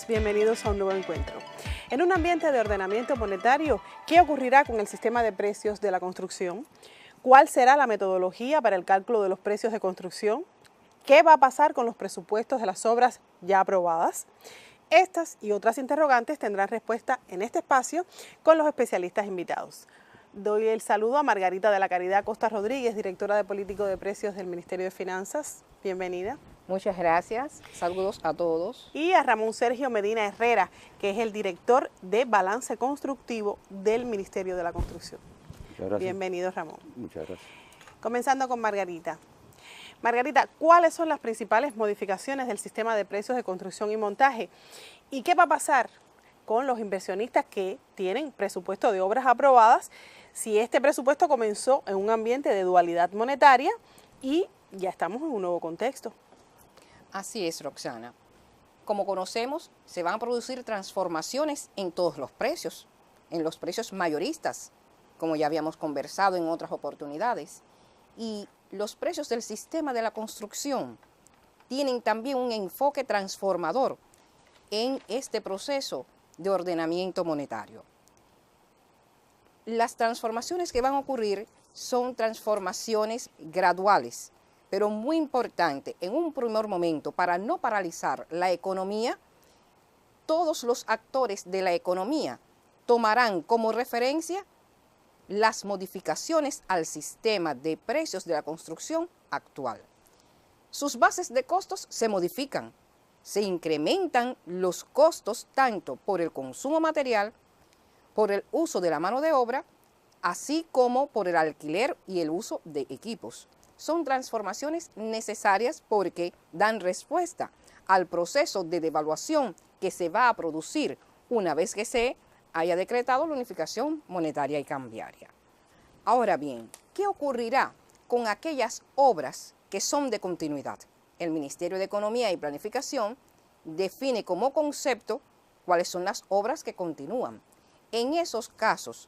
bienvenidos a un nuevo encuentro. En un ambiente de ordenamiento monetario, ¿qué ocurrirá con el sistema de precios de la construcción? ¿Cuál será la metodología para el cálculo de los precios de construcción? ¿Qué va a pasar con los presupuestos de las obras ya aprobadas? Estas y otras interrogantes tendrán respuesta en este espacio con los especialistas invitados. Doy el saludo a Margarita de la Caridad Costa Rodríguez, directora de Político de Precios del Ministerio de Finanzas. Bienvenida. Muchas gracias. Saludos a todos. Y a Ramón Sergio Medina Herrera, que es el director de Balance Constructivo del Ministerio de la Construcción. Bienvenido, Ramón. Muchas gracias. Comenzando con Margarita. Margarita, ¿cuáles son las principales modificaciones del sistema de precios de construcción y montaje? ¿Y qué va a pasar con los inversionistas que tienen presupuesto de obras aprobadas si este presupuesto comenzó en un ambiente de dualidad monetaria y ya estamos en un nuevo contexto? Así es, Roxana. Como conocemos, se van a producir transformaciones en todos los precios, en los precios mayoristas, como ya habíamos conversado en otras oportunidades. Y los precios del sistema de la construcción tienen también un enfoque transformador en este proceso de ordenamiento monetario. Las transformaciones que van a ocurrir son transformaciones graduales, pero muy importante en un primer momento para no paralizar la economía. Todos los actores de la economía tomarán como referencia las modificaciones al sistema de precios de la construcción actual. Sus bases de costos se modifican, se incrementan los costos tanto por el consumo material, por el uso de la mano de obra, así como por el alquiler y el uso de equipos. Son transformaciones necesarias porque dan respuesta al proceso de devaluación que se va a producir una vez que se haya decretado la unificación monetaria y cambiaria. Ahora bien, ¿qué ocurrirá con aquellas obras que son de continuidad? El Ministerio de Economía y Planificación define como concepto cuáles son las obras que continúan. En esos casos,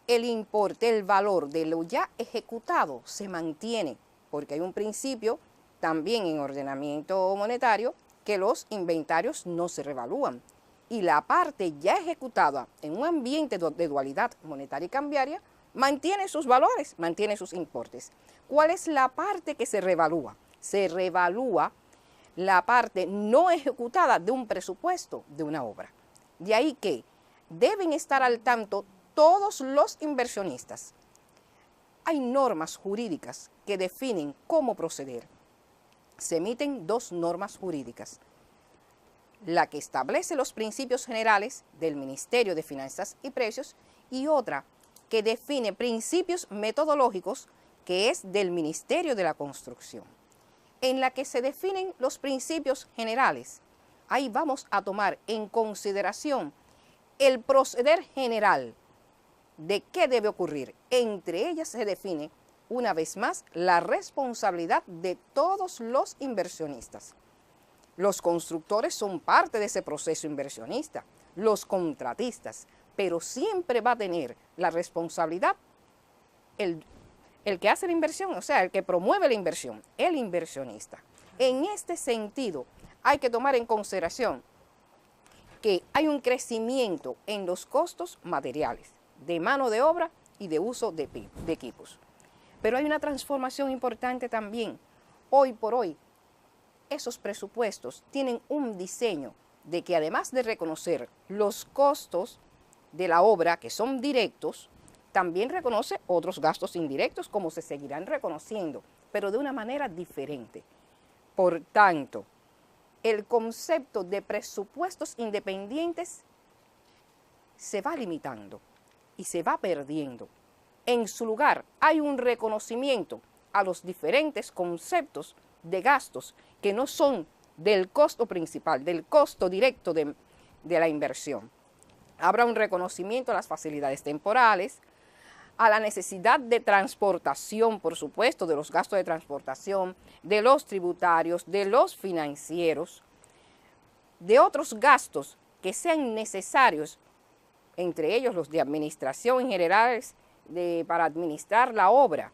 el importe, el valor de lo ya ejecutado se mantiene, porque hay un principio también en ordenamiento monetario que los inventarios no se revalúan. Y la parte ya ejecutada en un ambiente de dualidad monetaria y cambiaria mantiene sus valores, mantiene sus importes. ¿Cuál es la parte que se revalúa? Se revalúa la parte no ejecutada de un presupuesto de una obra. De ahí que deben estar al tanto todos los inversionistas. Hay normas jurídicas que definen cómo proceder. Se emiten dos normas jurídicas: la que establece los principios generales del Ministerio de Finanzas y Precios y otra que define principios metodológicos, que es del Ministerio de la Construcción. En la que se definen los principios generales, ahí vamos a tomar en consideración el proceder general de qué debe ocurrir. Entre ellas se define, una vez más, la responsabilidad de todos los inversionistas. Los constructores son parte de ese proceso inversionista, los contratistas, pero siempre va a tener la responsabilidad el que hace la inversión, o sea, el que promueve la inversión, el inversionista. En este sentido, hay que tomar en consideración que hay un crecimiento en los costos materiales, de mano de obra y de uso de equipos. Pero hay una transformación importante también. Hoy por hoy, esos presupuestos tienen un diseño de que, además de reconocer los costos de la obra que son directos, también reconoce otros gastos indirectos, como se seguirán reconociendo, pero de una manera diferente. Por tanto, el concepto de presupuestos independientes se va limitando y se va perdiendo. En su lugar hay un reconocimiento a los diferentes conceptos de gastos que no son del costo principal, del costo directo de la inversión. Habrá un reconocimiento a las facilidades temporales, a la necesidad de transportación, por supuesto, de los gastos de transportación, de los tributarios, de los financieros, de otros gastos que sean necesarios, entre ellos los de administración en general para administrar la obra,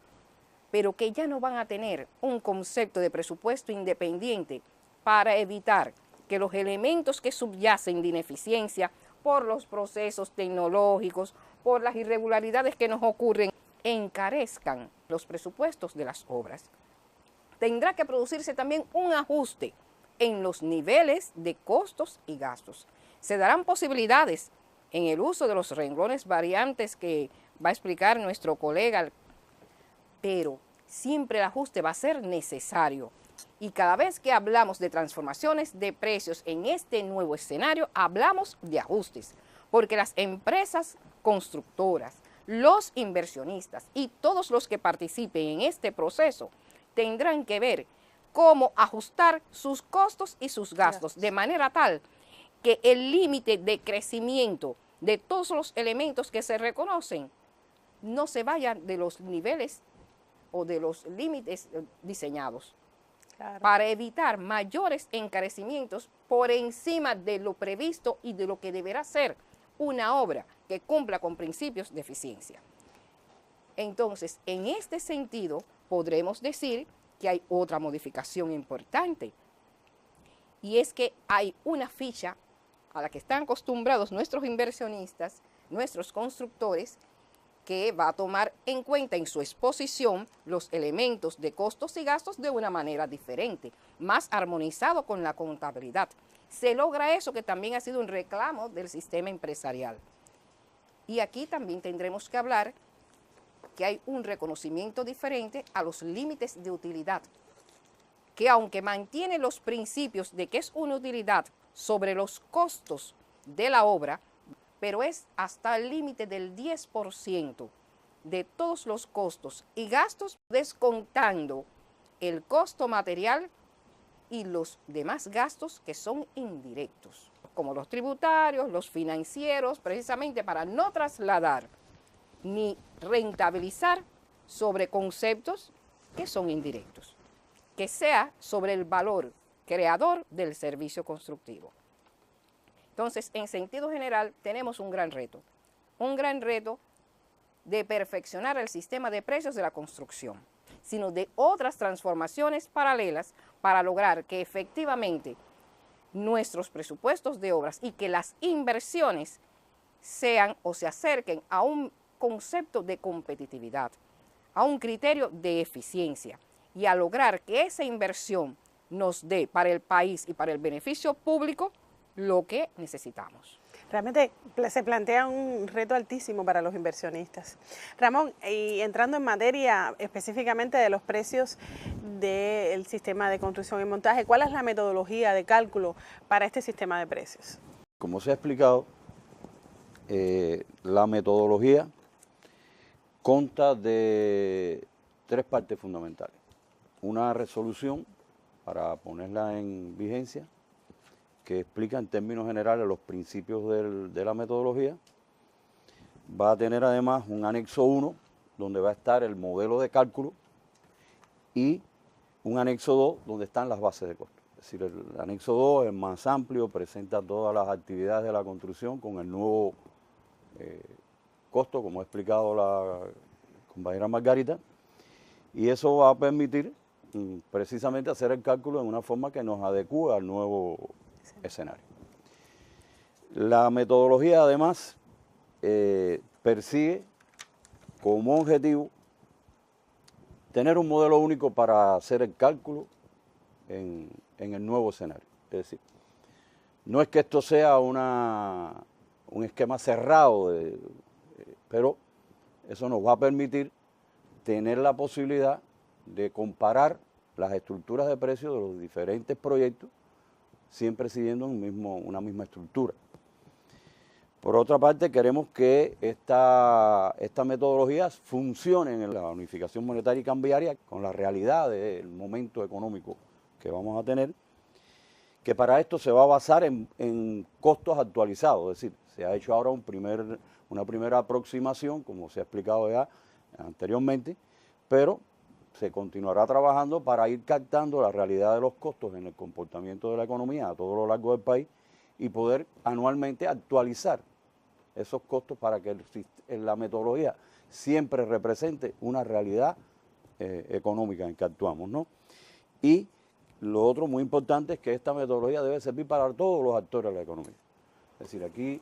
pero que ya no van a tener un concepto de presupuesto independiente para evitar que los elementos que subyacen de ineficiencia por los procesos tecnológicos, por las irregularidades que nos ocurren, encarezcan los presupuestos de las obras. Tendrá que producirse también un ajuste en los niveles de costos y gastos. Se darán posibilidades en el uso de los renglones variantes que va a explicar nuestro colega, pero siempre el ajuste va a ser necesario. Y cada vez que hablamos de transformaciones de precios en este nuevo escenario, hablamos de ajustes, porque las empresas constructoras, los inversionistas y todos los que participen en este proceso tendrán que ver cómo ajustar sus costos y sus gastos de manera tal que el límite de crecimiento de todos los elementos que se reconocen no se vayan de los niveles o de los límites diseñados, para evitar mayores encarecimientos por encima de lo previsto y de lo que deberá ser una obra que cumpla con principios de eficiencia. Entonces, en este sentido, podremos decir que hay otra modificación importante, y es que hay una ficha a la que están acostumbrados nuestros inversionistas, nuestros constructores, que va a tomar en cuenta en su exposición los elementos de costos y gastos de una manera diferente, más armonizado con la contabilidad. Se logra eso, que también ha sido un reclamo del sistema empresarial. Y aquí también tendremos que hablar que hay un reconocimiento diferente a los límites de utilidad, que aunque mantiene los principios de que es una utilidad sobre los costos de la obra, pero es hasta el límite del 10% de todos los costos y gastos, descontando el costo material y los demás gastos que son indirectos, como los tributarios, los financieros, precisamente para no trasladar ni rentabilizar sobre conceptos que son indirectos, que sea sobre el valor creador del servicio constructivo. Entonces, en sentido general, tenemos un gran reto de perfeccionar el sistema de precios de la construcción, sino de otras transformaciones paralelas para lograr que efectivamente nuestros presupuestos de obras y que las inversiones sean o se acerquen a un concepto de competitividad, a un criterio de eficiencia, y a lograr que esa inversión nos dé para el país y para el beneficio público lo que necesitamos. Realmente se plantea un reto altísimo para los inversionistas. Ramón, y entrando en materia específicamente de los precios del sistema de construcción y montaje, ¿cuál es la metodología de cálculo para este sistema de precios? Como se ha explicado, la metodología consta de tres partes fundamentales. Una resolución para ponerla en vigencia, que explica en términos generales los principios de la metodología. Va a tener además un anexo 1, donde va a estar el modelo de cálculo, y un anexo 2, donde están las bases de costo. Es decir, el anexo 2 es más amplio, presenta todas las actividades de la construcción con el nuevo costo, como ha explicado la compañera Margarita, y eso va a permitir precisamente hacer el cálculo en una forma que nos adecue al nuevo escenario. La metodología además persigue como objetivo tener un modelo único para hacer el cálculo en el nuevo escenario. Es decir, no es que esto sea un esquema cerrado, pero eso nos va a permitir tener la posibilidad de comparar las estructuras de precios de los diferentes proyectos, siempre siguiendo una misma estructura. Por otra parte, queremos que esta metodología funcione en la unificación monetaria y cambiaria con la realidad del momento económico que vamos a tener, que para esto se va a basar en costos actualizados, es decir, se ha hecho ahora una primera aproximación, como se ha explicado ya anteriormente, pero se continuará trabajando para ir captando la realidad de los costos en el comportamiento de la economía a todo lo largo del país y poder anualmente actualizar esos costos para que la metodología siempre represente una realidad económica en que actuamos, ¿no? Y lo otro muy importante es que esta metodología debe servir para todos los actores de la economía. Es decir, aquí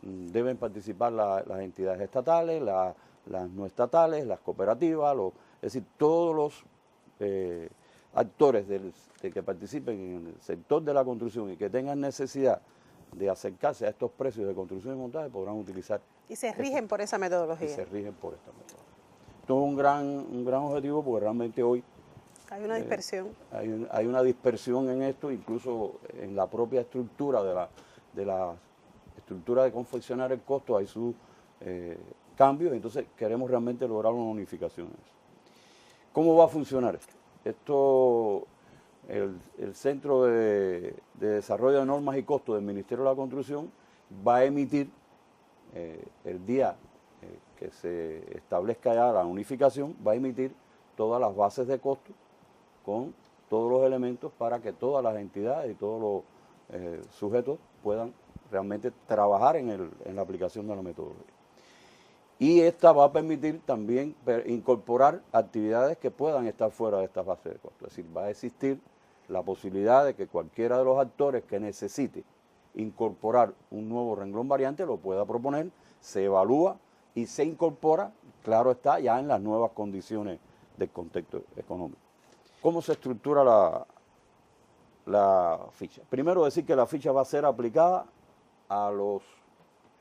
deben participar las entidades estatales, las no estatales, las cooperativas, es decir, todos los actores de que participen en el sector de la construcción y que tengan necesidad de acercarse a estos precios de construcción y montaje podrán utilizar. Y se rigen por esa metodología. Y se rigen por esta metodología. Esto es un gran objetivo porque realmente hoy hay una dispersión. Hay una dispersión en esto, incluso en la propia estructura de la estructura de confeccionar el costo hay sus cambios, entonces queremos realmente lograr una unificación. ¿Cómo va a funcionar esto? El Centro de Desarrollo de Normas y Costos del Ministerio de la Construcción va a emitir el día que se establezca ya la unificación, va a emitir todas las bases de costos con todos los elementos para que todas las entidades y todos los sujetos puedan realmente trabajar en la aplicación de la metodología. Y esta va a permitir también incorporar actividades que puedan estar fuera de estas bases de costos. Es decir, va a existir la posibilidad de que cualquiera de los actores que necesite incorporar un nuevo renglón variante lo pueda proponer, se evalúa y se incorpora, claro está, ya en las nuevas condiciones del contexto económico. ¿Cómo se estructura la ficha? Primero decir que la ficha va a ser aplicada a los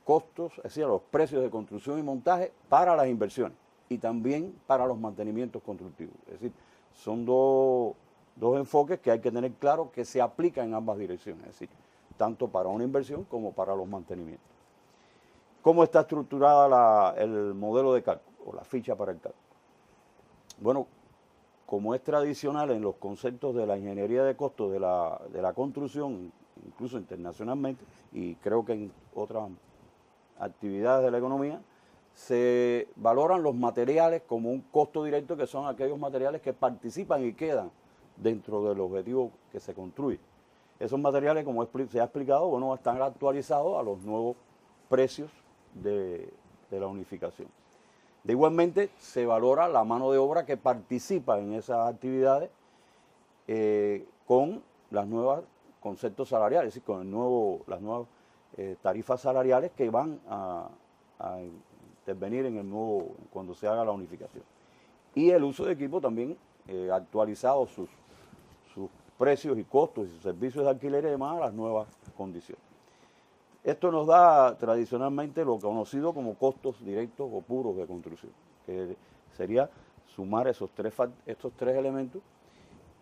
costos, es decir, a los precios de construcción y montaje para las inversiones y también para los mantenimientos constructivos. Es decir, son dos enfoques que hay que tener claro que se aplican en ambas direcciones, es decir, tanto para una inversión como para los mantenimientos. ¿Cómo está estructurada el modelo de cálculo o la ficha para el cálculo? Bueno, como es tradicional en los conceptos de la ingeniería de costos de la construcción, incluso internacionalmente, y creo que en otras actividades de la economía, se valoran los materiales como un costo directo, que son aquellos materiales que participan y quedan dentro del objetivo que se construye. Esos materiales, como se ha explicado, bueno, están actualizados a los nuevos precios de la unificación. De igualmente, se valora la mano de obra que participa en esas actividades con los nuevos conceptos salariales, es decir, con las nuevas tarifas salariales que van a intervenir cuando se haga la unificación. Y el uso de equipo también actualizado sus precios y costos y sus servicios de alquiler y demás a las nuevas condiciones. Esto nos da tradicionalmente lo conocido como costos directos o puros de construcción, que sería sumar estos tres elementos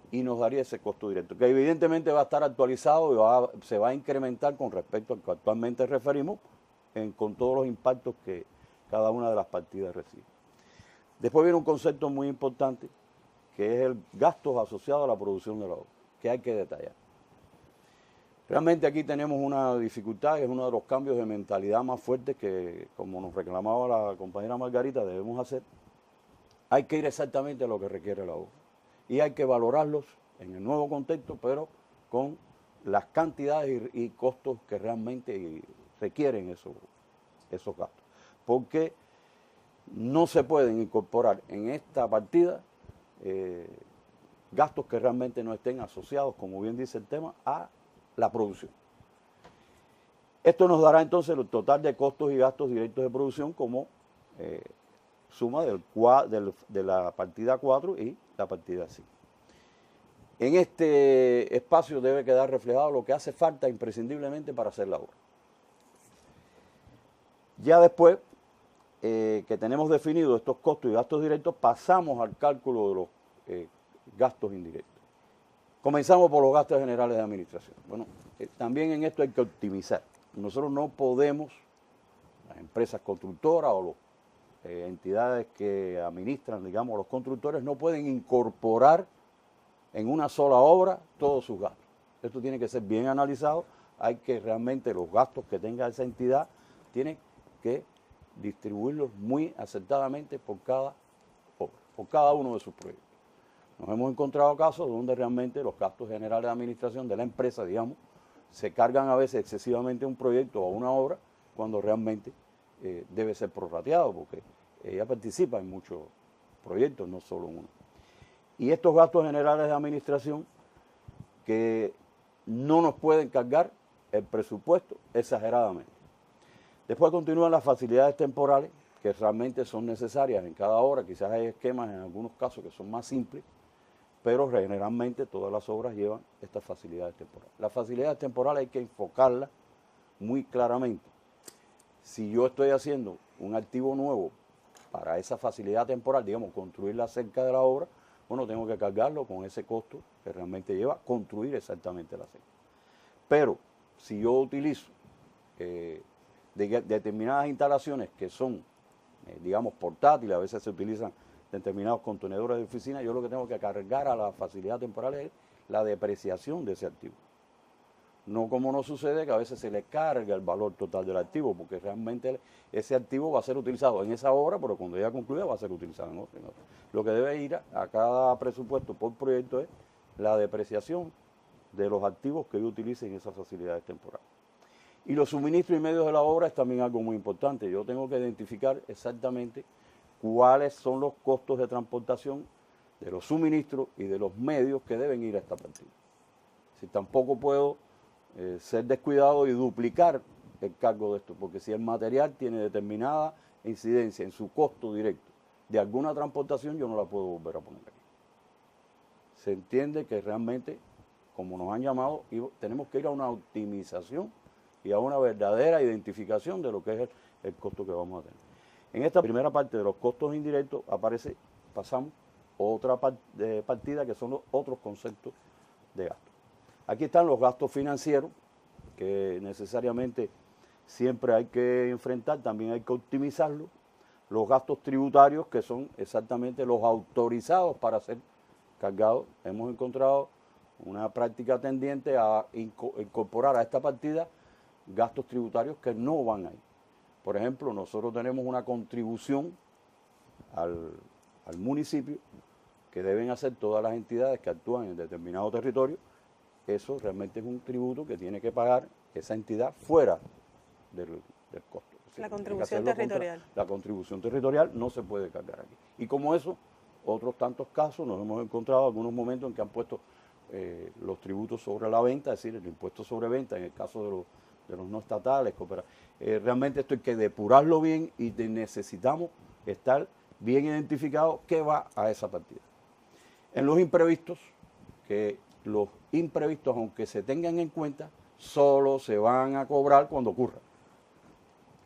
y nos daría ese costo directo, que evidentemente va a estar actualizado y se va a incrementar con respecto al que actualmente referimos, con todos los impactos que cada una de las partidas recibe. Después viene un concepto muy importante, que es el gastos asociado a la producción de la obra, que hay que detallar. Realmente aquí tenemos una dificultad, que es uno de los cambios de mentalidad más fuertes que, como nos reclamaba la compañera Margarita, debemos hacer. Hay que ir exactamente a lo que requiere la obra. Y hay que valorarlos en el nuevo contexto, pero con las cantidades y costos que realmente requieren esos gastos. Porque no se pueden incorporar en esta partida gastos que realmente no estén asociados, como bien dice el tema, a la producción. Esto nos dará entonces el total de costos y gastos directos de producción como suma de la partida 4 y la partida 5. En este espacio debe quedar reflejado lo que hace falta imprescindiblemente para hacer la obra. Ya después que tenemos definidos estos costos y gastos directos, pasamos al cálculo de los gastos indirectos. Comenzamos por los gastos generales de administración. Bueno, también en esto hay que optimizar. Nosotros no podemos, las empresas constructoras o las entidades que administran, digamos, los constructores, no pueden incorporar en una sola obra todos sus gastos. Esto tiene que ser bien analizado. Hay que realmente los gastos que tenga esa entidad tienen que distribuirlos muy acertadamente por cada obra, por cada uno de sus proyectos. Nos hemos encontrado casos donde realmente los gastos generales de administración de la empresa, digamos, se cargan a veces excesivamente a un proyecto o a una obra cuando realmente debe ser prorrateado, porque ella participa en muchos proyectos, no solo uno. Y estos gastos generales de administración que no nos pueden cargar el presupuesto exageradamente. Después continúan las facilidades temporales, que realmente son necesarias en cada obra. Quizás hay esquemas en algunos casos que son más simples, pero generalmente todas las obras llevan estas facilidades temporales. Las facilidades temporales hay que enfocarlas muy claramente. Si yo estoy haciendo un activo nuevo para esa facilidad temporal, digamos, construirla cerca de la obra, bueno, tengo que cargarlo con ese costo que realmente lleva construir exactamente la cerca. Pero si yo utilizo determinadas instalaciones que son, digamos, portátiles, a veces se utilizan determinados contenedores de oficina, yo lo que tengo que cargar a la facilidad temporal es la depreciación de ese activo. No como no sucede que a veces se le carga el valor total del activo, porque realmente ese activo va a ser utilizado en esa obra, pero cuando ya concluya va a ser utilizado en otra. Lo que debe ir a cada presupuesto por proyecto es la depreciación de los activos que yo utilice en esas facilidades temporales. Y los suministros y medios de la obra es también algo muy importante. Yo tengo que identificar exactamente cuáles son los costos de transportación de los suministros y de los medios que deben ir a esta partida. Si tampoco puedo ser descuidado y duplicar el cargo de esto, porque si el material tiene determinada incidencia en su costo directo de alguna transportación, yo no la puedo volver a poner aquí. Se entiende que realmente, como nos han llamado, tenemos que ir a una optimización y a una verdadera identificación de lo que es el costo que vamos a tener. En esta primera parte de los costos indirectos pasamos otra partida que son los otros conceptos de gasto. Aquí están los gastos financieros, que necesariamente siempre hay que enfrentar, también hay que optimizarlos. Los gastos tributarios, que son exactamente los autorizados para ser cargados. Hemos encontrado una práctica tendiente a incorporar a esta partida gastos tributarios que no van ahí. Por ejemplo, nosotros tenemos una contribución al municipio que deben hacer todas las entidades que actúan en determinado territorio. Eso realmente es un tributo que tiene que pagar esa entidad fuera del costo. La contribución territorial. La contribución territorial no se puede cargar aquí. Y como eso, otros tantos casos, nos hemos encontrado algunos momentos en que han puesto los tributos sobre la venta, es decir, el impuesto sobre venta, en el caso de los no estatales, realmente esto hay que depurarlo bien y necesitamos estar bien identificados qué va a esa partida. En los imprevistos, que los imprevistos, aunque se tengan en cuenta, solo se van a cobrar cuando ocurra.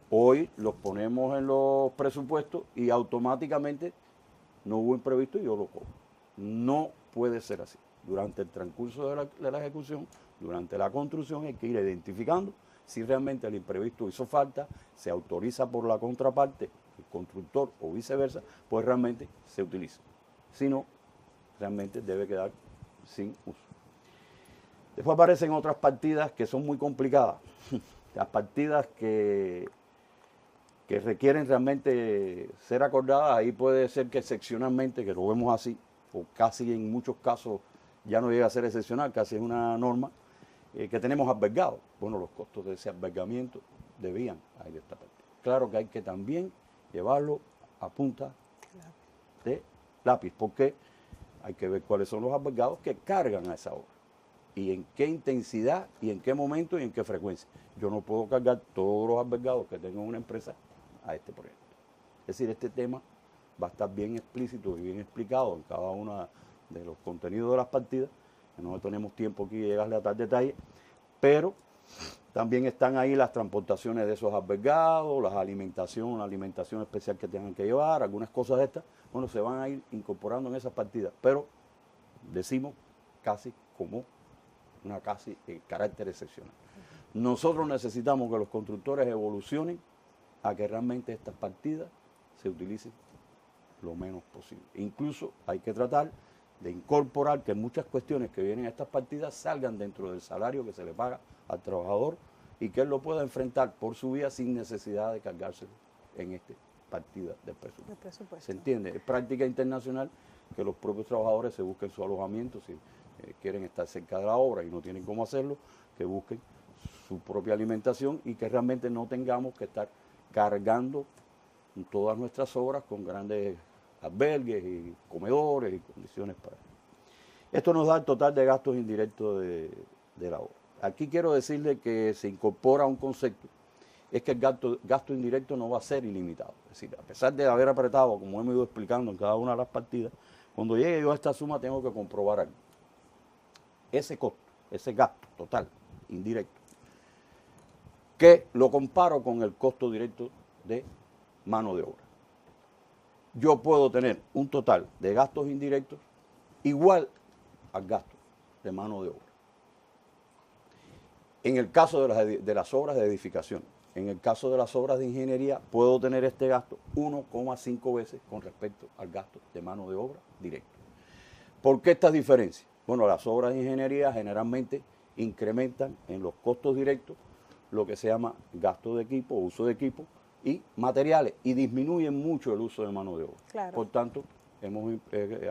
Hoy los ponemos en los presupuestos y automáticamente no hubo imprevisto y yo lo cobro. No puede ser así. Durante el transcurso de la ejecución, durante la construcción, hay que ir identificando si realmente el imprevisto hizo falta, se autoriza por la contraparte, el constructor o viceversa, pues realmente se utiliza. Si no, realmente debe quedar sin uso. Después aparecen otras partidas que son muy complicadas. Las partidas que requieren realmente ser acordadas, ahí puede ser que excepcionalmente, que lo vemos así, o casi en muchos casos ya no llega a ser excepcional, casi es una norma, que tenemos albergados. Bueno, los costos de ese albergamiento debían ir de esta partida. Claro que hay que también llevarlo a punta de lápiz, porque hay que ver cuáles son los albergados que cargan a esa obra y en qué intensidad y en qué momento y en qué frecuencia. Yo no puedo cargar todos los albergados que tenga una empresa a este proyecto. Es decir, este tema va a estar bien explícito y bien explicado en cada uno de los contenidos de las partidas. No tenemos tiempo aquí de llegarle a tal detalle, pero también están ahí las transportaciones de esos albergados, la alimentación especial que tengan que llevar, algunas cosas de estas. Bueno, se van a ir incorporando en esas partidas, pero decimos casi como una carácter excepcional. Nosotros necesitamos que los constructores evolucionen a que realmente estas partidas se utilicen lo menos posible. Incluso hay que tratar de incorporar que muchas cuestiones que vienen a estas partidas salgan dentro del salario que se le paga al trabajador y que él lo pueda enfrentar por su vía sin necesidad de cargárselo en esta partida del presupuesto. ¿Se entiende? Es práctica internacional que los propios trabajadores se busquen su alojamiento si quieren estar cerca de la obra y no tienen cómo hacerlo, que busquen su propia alimentación y que realmente no tengamos que estar cargando todas nuestras obras con grandes albergues y comedores y condiciones para. Esto nos da el total de gastos indirectos de la obra. Aquí quiero decirle que se incorpora un concepto, es que el gasto indirecto no va a ser ilimitado. Es decir, a pesar de haber apretado, como hemos ido explicando en cada una de las partidas, cuando llegue yo a esta suma tengo que comprobar algo. Ese costo, ese gasto total, indirecto, que lo comparo con el costo directo de mano de obra. Yo puedo tener un total de gastos indirectos igual al gasto de mano de obra. En el caso de las obras de edificación, en el caso de las obras de ingeniería, puedo tener este gasto 1,5 veces con respecto al gasto de mano de obra directo. ¿Por qué estas diferencias? Bueno, las obras de ingeniería generalmente incrementan en los costos directos lo que se llama gasto de equipo, uso de equipo y materiales, y disminuyen mucho el uso de mano de obra. Claro. Por tanto, hemos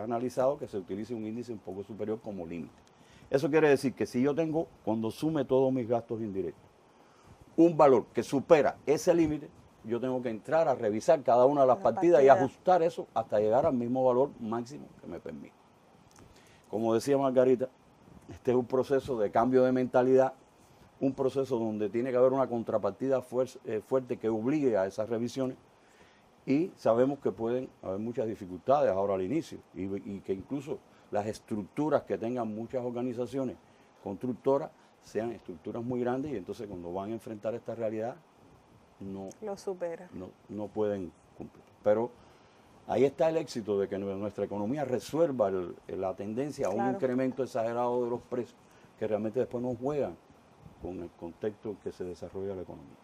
analizado que se utilice un índice un poco superior como límite. Eso quiere decir que si yo tengo, cuando sume todos mis gastos indirectos, un valor que supera ese límite, yo tengo que entrar a revisar cada una de las partidas y ajustar eso hasta llegar al mismo valor máximo que me permite. Como decía Margarita, este es un proceso de cambio de mentalidad, un proceso donde tiene que haber una contrapartida fuerte que obligue a esas revisiones, y sabemos que pueden haber muchas dificultades ahora al inicio y que incluso las estructuras que tengan muchas organizaciones constructoras sean estructuras muy grandes, y entonces cuando van a enfrentar esta realidad no pueden cumplir. Pero ahí está el éxito de que nuestra economía resuelva la tendencia a un incremento exagerado de los precios que realmente después nos juegan con el contexto en que se desarrolla la economía.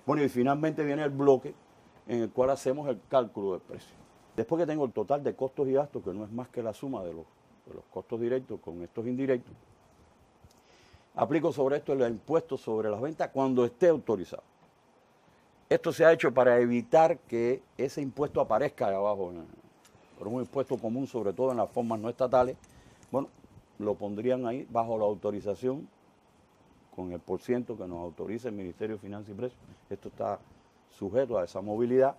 Bueno, y finalmente viene el bloque en el cual hacemos el cálculo del precio. Después que tengo el total de costos y gastos, que no es más que la suma de los costos directos con estos indirectos, aplico sobre esto el impuesto sobre las ventas cuando esté autorizado. Esto se ha hecho para evitar que ese impuesto aparezca ahí abajo, pero un impuesto común, sobre todo en las formas no estatales. Bueno, lo pondrían ahí bajo la autorización con el % que nos autoriza el Ministerio de Finanzas y Precios. Esto está sujeto a esa movilidad.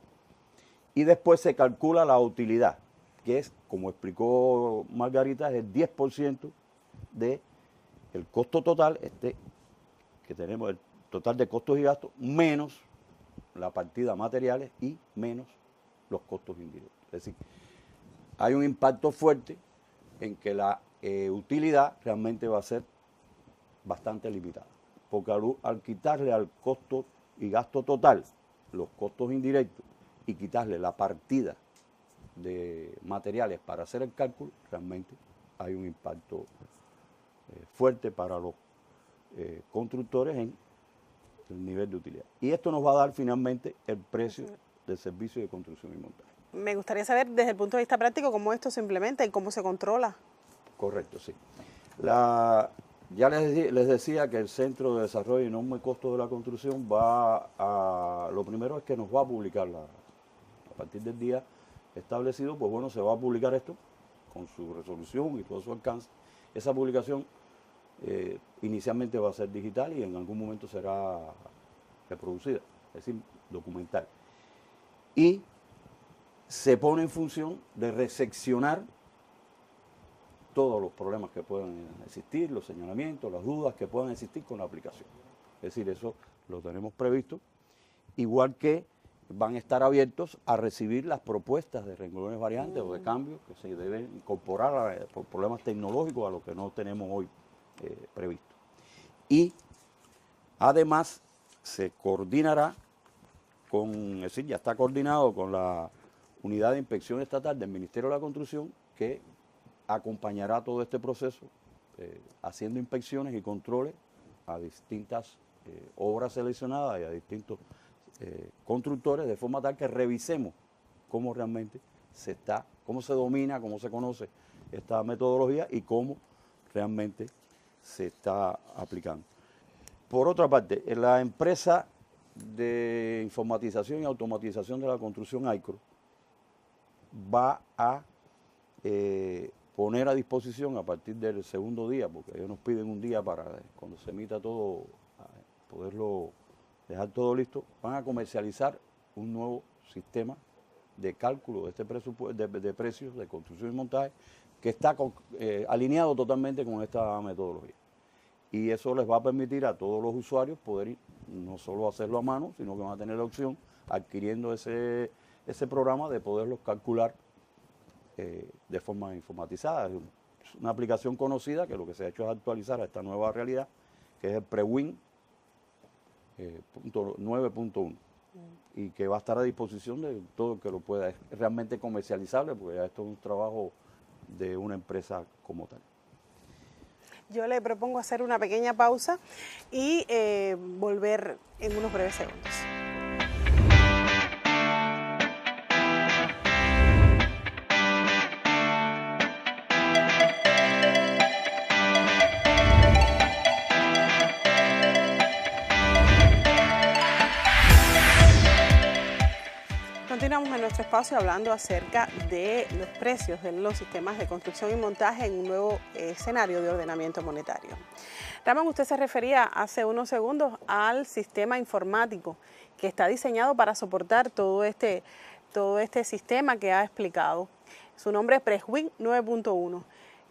Y después se calcula la utilidad, que es, como explicó Margarita, es el 10% del costo total, que tenemos, el total de costos y gastos, menos la partida materiales y menos los costos indirectos. Es decir, hay un impacto fuerte en que la utilidad realmente va a ser bastante limitada, porque al quitarle al costo y gasto total los costos indirectos y quitarle la partida de materiales para hacer el cálculo, realmente hay un impacto fuerte para los constructores en el nivel de utilidad. Y esto nos va a dar finalmente el precio del servicio de construcción y montaje. Me gustaría saber desde el punto de vista práctico cómo esto se implementa y cómo se controla. Correcto, sí. Ya les decía que el Centro de Desarrollo y Norma y Costo de la Construcción lo primero es que nos va a publicar, a partir del día establecido, pues bueno, se va a publicar esto con su resolución y todo su alcance. Esa publicación inicialmente va a ser digital y en algún momento será reproducida, es decir, documental. Y se pone en función de reseccionar todos los problemas que puedan existir, los señalamientos, las dudas que puedan existir con la aplicación. Es decir, eso lo tenemos previsto, igual que van a estar abiertos a recibir las propuestas de renglones variantes o de cambios que se deben incorporar por problemas tecnológicos a lo que no tenemos hoy previsto. Y además se coordinará es decir, ya está coordinado con la Unidad de Inspección Estatal del Ministerio de la Construcción, que acompañará todo este proceso haciendo inspecciones y controles a distintas obras seleccionadas y a distintos constructores, de forma tal que revisemos cómo realmente cómo se domina, cómo se conoce esta metodología y cómo realmente se está aplicando. Por otra parte, en la empresa de informatización y automatización de la construcción, AICRO, va a poner a disposición a partir del segundo día, porque ellos nos piden un día para cuando se emita todo, poderlo dejar todo listo, van a comercializar un nuevo sistema de cálculo de este presupuesto de precios de construcción y montaje que está alineado totalmente con esta metodología. Y eso les va a permitir a todos los usuarios poder no solo hacerlo a mano, sino que van a tener la opción, adquiriendo ese programa, de poderlos calcular de forma informatizada. Es una aplicación conocida que lo que se ha hecho es actualizar a esta nueva realidad, que es el PreWin 9.1 y que va a estar a disposición de todo el que lo pueda. Es realmente comercializable porque ya esto es un trabajo de una empresa como tal. Yo le propongo hacer una pequeña pausa y volver en unos breves segundos. Continuamos en nuestro espacio hablando acerca de los precios de los sistemas de construcción y montaje en un nuevo escenario de ordenamiento monetario. Ramón, usted se refería hace unos segundos al sistema informático que está diseñado para soportar todo este sistema que ha explicado. Su nombre es PreWin 9.1,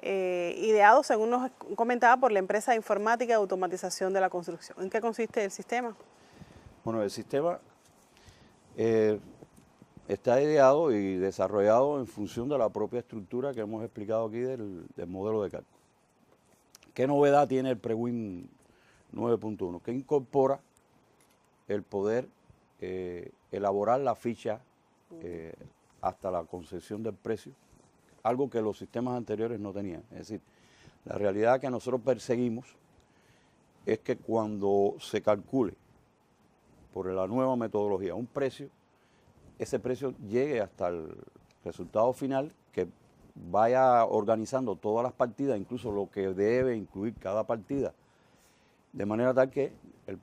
ideado, según nos comentaba, por la empresa de informática y automatización de la construcción. ¿En qué consiste el sistema? Bueno, el sistema está ideado y desarrollado en función de la propia estructura que hemos explicado aquí del modelo de cálculo. ¿Qué novedad tiene el PreWin 9.1? Que incorpora el poder elaborar la ficha hasta la concesión del precio, algo que los sistemas anteriores no tenían. Es decir, la realidad que nosotros perseguimos es que cuando se calcule por la nueva metodología un precio, ese precio llegue hasta el resultado final, que vaya organizando todas las partidas, incluso lo que debe incluir cada partida, de manera tal que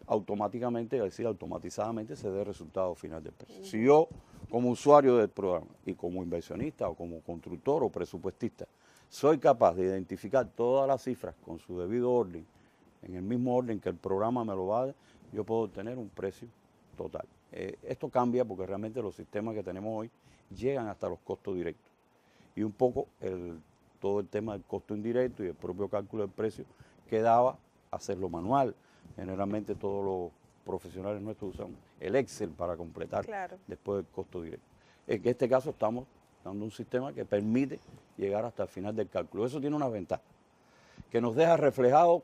automáticamente, es decir, automatizadamente se dé el resultado final del precio. Si yo, como usuario del programa y como inversionista o como constructor o presupuestista, soy capaz de identificar todas las cifras con su debido orden, en el mismo orden que el programa me lo va a dar, yo puedo obtener un precio total. Esto cambia porque realmente los sistemas que tenemos hoy llegan hasta los costos directos. Y un poco todo el tema del costo indirecto y el propio cálculo del precio quedaba hacerlo manual. Generalmente todos los profesionales nuestros usan el Excel para completar después del costo directo. En este caso estamos dando un sistema que permite llegar hasta el final del cálculo. Eso tiene una ventaja, que nos deja reflejado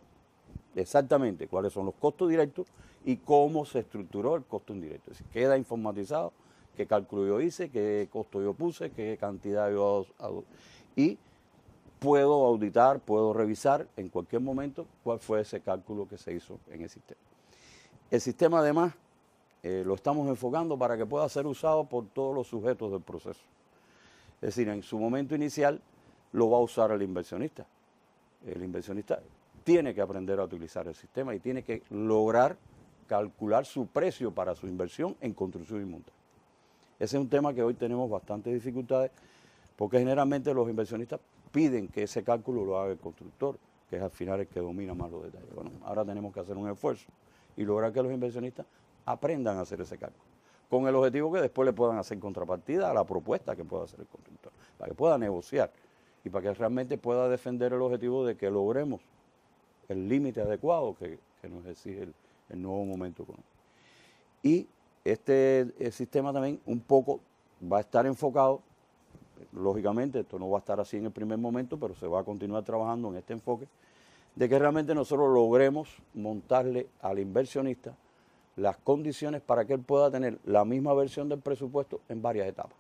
exactamente cuáles son los costos directos y cómo se estructuró el costo indirecto. Es decir, queda informatizado qué cálculo yo hice, qué costo yo puse, qué cantidad yo y puedo auditar, puedo revisar en cualquier momento cuál fue ese cálculo que se hizo en el sistema. El sistema además lo estamos enfocando para que pueda ser usado por todos los sujetos del proceso. Es decir, en su momento inicial lo va a usar el inversionista. El inversionista tiene que aprender a utilizar el sistema y tiene que lograr calcular su precio para su inversión en construcción y montaje. Ese es un tema que hoy tenemos bastantes dificultades porque generalmente los inversionistas piden que ese cálculo lo haga el constructor, que es al final el que domina más los detalles. Bueno, ahora tenemos que hacer un esfuerzo y lograr que los inversionistas aprendan a hacer ese cálculo, con el objetivo que después le puedan hacer contrapartida a la propuesta que pueda hacer el constructor, para que pueda negociar y para que realmente pueda defender el objetivo de que logremos el límite adecuado que nos exige el nuevo momento económico. Y este sistema también un poco va a estar enfocado, lógicamente esto no va a estar así en el primer momento, pero se va a continuar trabajando en este enfoque, de que realmente nosotros logremos montarle al inversionista las condiciones para que él pueda tener la misma versión del presupuesto en varias etapas.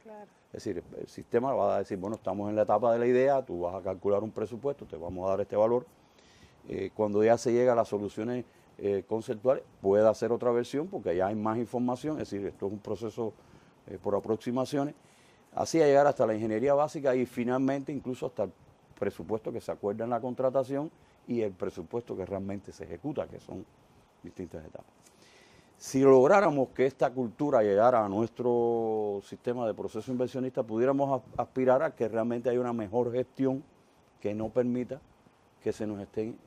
Claro. Es decir, el sistema va a decir, bueno, estamos en la etapa de la idea, tú vas a calcular un presupuesto, te vamos a dar este valor. Cuando ya se llega a las soluciones conceptuales, puede hacer otra versión porque ya hay más información, es decir, esto es un proceso por aproximaciones, así a llegar hasta la ingeniería básica y finalmente incluso hasta el presupuesto que se acuerda en la contratación y el presupuesto que realmente se ejecuta, que son distintas etapas. Si lográramos que esta cultura llegara a nuestro sistema de proceso inversionista, pudiéramos aspirar a que realmente haya una mejor gestión que no permita que se nos estén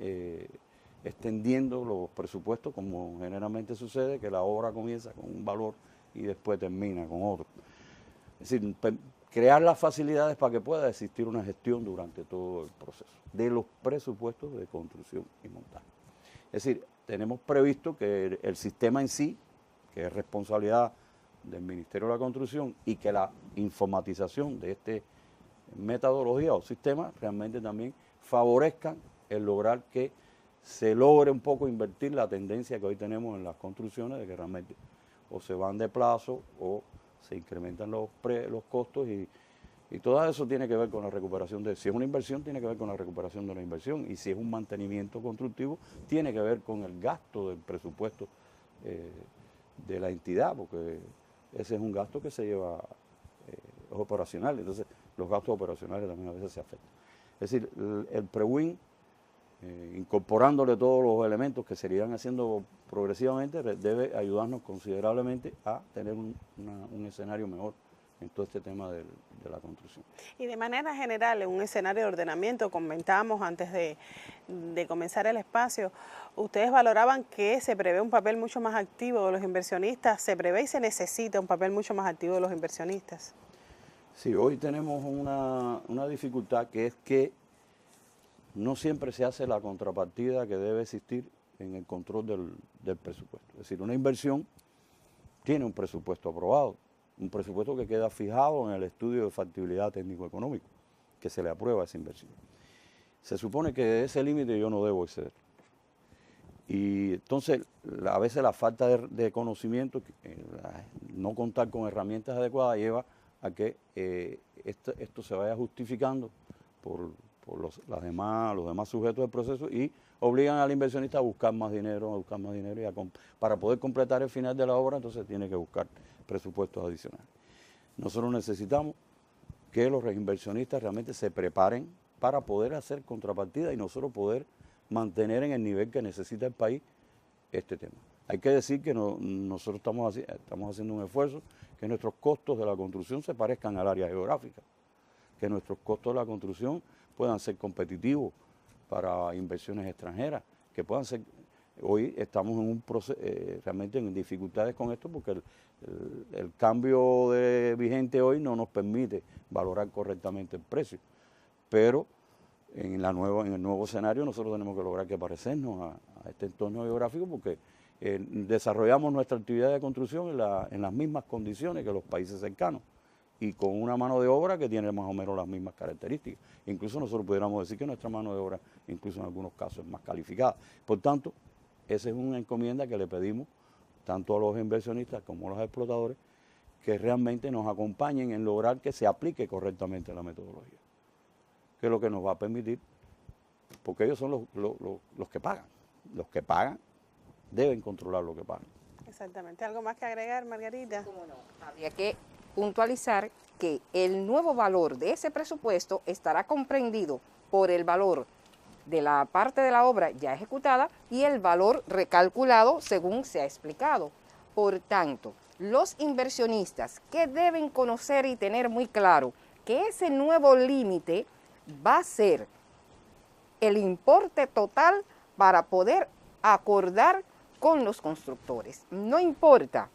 extendiendo los presupuestos, como generalmente sucede, que la obra comienza con un valor y después termina con otro. Es decir, crear las facilidades para que pueda existir una gestión durante todo el proceso de los presupuestos de construcción y montaje. Es decir, tenemos previsto que el sistema en sí, que es responsabilidad del Ministerio de la Construcción, y que la informatización de esta metodología o sistema realmente también favorezcan el lograr que se logre un poco invertir la tendencia que hoy tenemos en las construcciones, de que realmente o se van de plazo o se incrementan los costos, y todo eso tiene que ver con la recuperación si es una inversión, tiene que ver con la recuperación de la inversión, y si es un mantenimiento constructivo, tiene que ver con el gasto del presupuesto de la entidad, porque ese es un gasto que se lleva operacional, entonces los gastos operacionales también a veces se afectan. Es decir, el PREWIN, incorporándole todos los elementos que se irían haciendo progresivamente, debe ayudarnos considerablemente a tener un escenario mejor en todo este tema de la construcción. Y de manera general, en un escenario de ordenamiento, comentábamos antes de comenzar el espacio, ustedes valoraban que se prevé un papel mucho más activo de los inversionistas, se prevé y se necesita un papel mucho más activo de los inversionistas. Sí, hoy tenemos una dificultad, que es que no siempre se hace la contrapartida que debe existir en el control del presupuesto. Es decir, una inversión tiene un presupuesto aprobado, un presupuesto que queda fijado en el estudio de factibilidad técnico-económico, que se le aprueba esa inversión. Se supone que ese límite yo no debo exceder. Y entonces, a veces la falta de conocimiento, no contar con herramientas adecuadas, lleva a que esto se vaya justificando por los demás sujetos del proceso, y obligan al inversionista a buscar más dinero, y para poder completar el final de la obra, entonces tiene que buscar presupuestos adicionales. Nosotros necesitamos que los inversionistas realmente se preparen para poder hacer contrapartida y nosotros poder mantener en el nivel que necesita el país este tema. Hay que decir que nosotros estamos haciendo un esfuerzo, que nuestros costos de la construcción se parezcan al área geográfica, que nuestros costos de la construcción puedan ser competitivos para inversiones extranjeras, que puedan ser. Hoy estamos en un proceso, realmente en dificultades con esto, porque el cambio vigente hoy no nos permite valorar correctamente el precio, pero en el nuevo escenario nosotros tenemos que lograr que parecernos a este entorno geográfico, porque desarrollamos nuestra actividad de construcción en las mismas condiciones que los países cercanos, y con una mano de obra que tiene más o menos las mismas características. Incluso nosotros pudiéramos decir que nuestra mano de obra, incluso en algunos casos, es más calificada. Por tanto, esa es una encomienda que le pedimos tanto a los inversionistas como a los explotadores, que realmente nos acompañen en lograr que se aplique correctamente la metodología, que es lo que nos va a permitir, porque ellos son los que pagan. Los que pagan deben controlar lo que pagan. Exactamente. ¿Algo más que agregar, Margarita? ¿Cómo no? Habría que puntualizar que el nuevo valor de ese presupuesto estará comprendido por el valor de la parte de la obra ya ejecutada y el valor recalculado según se ha explicado. Por tanto, los inversionistas que deben conocer y tener muy claro que ese nuevo límite va a ser el importe total para poder acordar con los constructores. No importa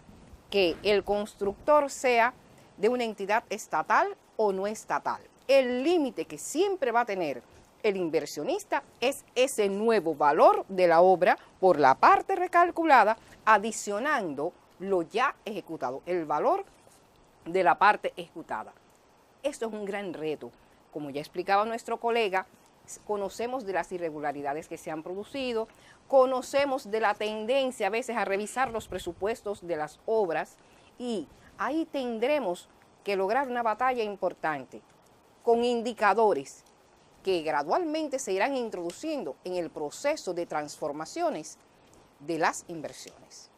que el constructor sea de una entidad estatal o no estatal. El límite que siempre va a tener el inversionista es ese nuevo valor de la obra por la parte recalculada, adicionando lo ya ejecutado, el valor de la parte ejecutada. Esto es un gran reto. Como ya explicaba nuestro colega, conocemos de las irregularidades que se han producido, conocemos de la tendencia a veces a revisar los presupuestos de las obras, y ahí tendremos que lograr una batalla importante con indicadores que gradualmente se irán introduciendo en el proceso de transformaciones de las inversiones.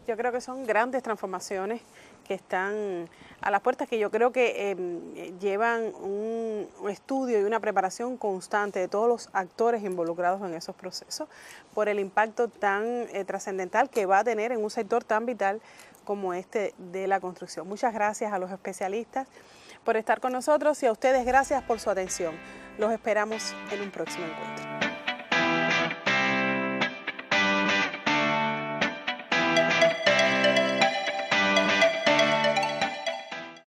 Yo creo que son grandes transformaciones que están a las puertas, que yo creo que llevan un estudio y una preparación constante de todos los actores involucrados en esos procesos, por el impacto tan trascendental que va a tener en un sector tan vital como este de la construcción. Muchas gracias a los especialistas por estar con nosotros, y a ustedes gracias por su atención. Los esperamos en un próximo encuentro.